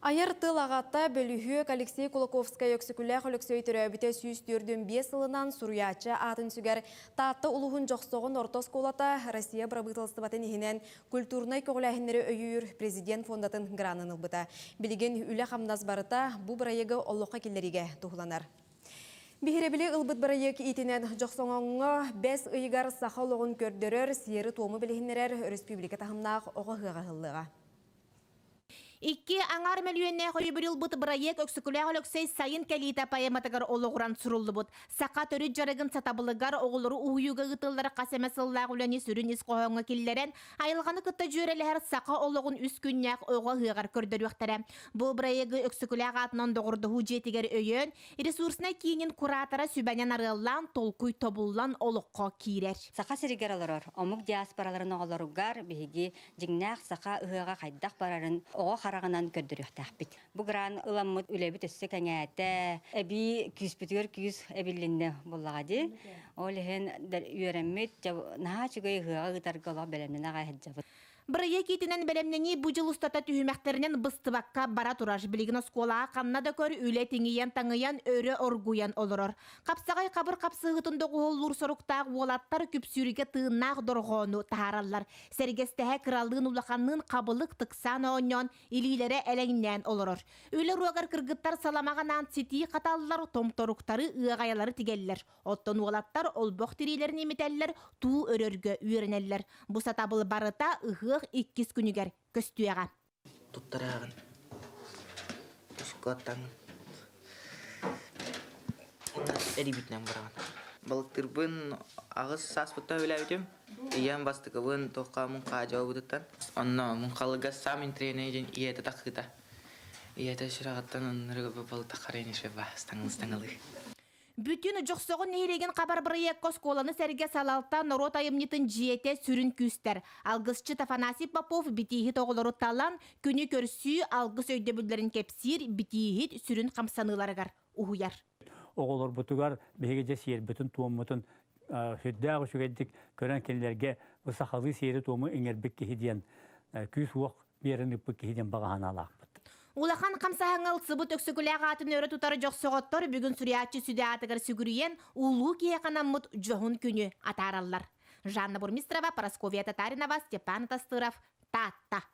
Айыр тыл ағатта бөліхүйек Алексей Кулаковская өксікілі қолөксөй түрәбіте сүйіс түрдің 5 ылынан Суруячы атын сүгер татты ұлығын жоқсоғын ортос қолата Россия брабытылысты батын ехінен культурнай көғіләхінлері өйір президент фондатын гранын ұлбыта. Білеген үлі қамназ барыта бұ бірайығы олыққа келлеріге тұғыланар. Бихиребілі ұлбыт бірайық итінен жоқсоңыңы 5 ұйығар сақалығын көрдірер сиері туымы білігінлерер республика тағымнақ оғы ғылыға. Икки аңар мөлүйенне қойы бүріл бұт бірайек өксікілі өксей сайын кәлейті паяматығар олығыран сүрілді бұт. Сақа төрі жарығын сатабылығар оғылыры ұйуға ғытылары қасемесіллағы үләне сүрін ісқоғыңы келлерен, айылғаны күтті жөрелер сақа олығын үс күннәқ оға ғығар көрдір өқтірі. Бұл бірайегі өксікілі ағатынан доғырды жетігер өйен, ресурсына кейінен куратара сүбәнен арылан, толкуй тобулан олыққа кейрер. Сақа сірігер алырыр, омық диаспораларын оғыларығар бейге жіңнәқ сақа ұғыға қайдақ барарын оға қарағынан көрдіріқтәқпет. Бұғыран ұламыт үләбіт өссі кәңәті, әбі күспітігер күз әбілінді болағады. Ол ең үйерәмет, наға чүгей ғыға ғытарғы олақ бәлемнен аға әджабыт. Бірайек етінен бәлемнені бұжыл ұстата түйімәқтерінен бұстыбаққа бара тұрар. Білігін осколаға қамна да көр үлі теңейен таңыян өрі оргуян олырыр. Қапсағай қабыр қапсығытынды ғоллур сұрықтағы олаттар күпсүріге тыыннақ дұрғону тағаралар. Сәргестәе кралдың улақанның қабылық тықсан оңнен илилері әләңнен олырыр. Үлі руағар кіргіттар саламаған антсети қаталылар, томторуқтары ұғаялары тігелілер. Оттон олаттар олбоқ тирилерін еметелілер, туу өрерге үйерінелілер. Бұсатабыл барыта ұғы 2 күнігер көстүйеға. Тұттарағын, тұшқаттаңын. Әрібітінен бараған. Балықтырбын ағыз саспытта өләуітім. Иян бастықыбын тоққамын қажауы бұдыттан. Онна мұнқалыға самын тренейден иеті таққыта. Иеті шырағаттан онырығы балықта қарайнеші бастаңыз-таңылы. Бүтін жоқсоғын нейреген қабар бірайек косколаны сәрге салалтан рот айымнетін жиете сүрін күстер. Алғысчы Тафанасий Попов бітейхет оғылары талан, күні көрсі алғыс өйді бүлдерін кепсір бітейхет сүрін қамсаныларығар ұғыяр. Оғылар бұтығар бейгеде сейір бүтін туымытын сөйдіғі шүгеддік көрен келерге ұсақалы сейірі туымы еңербек кехеден күз уақ берін үппік кехеден бағаған алақ. Улахан қамсағыңыл сыбыт өксікіліға атын өрі тұтары жоқсоғыттар бүгін сүриятчы сүде атығыр сүгіріен ұлу кейқанамыт жоғын күні атаралар. Жанна Бурмистрова, Парасковия Татаринова, Степан Тастыров, Тата.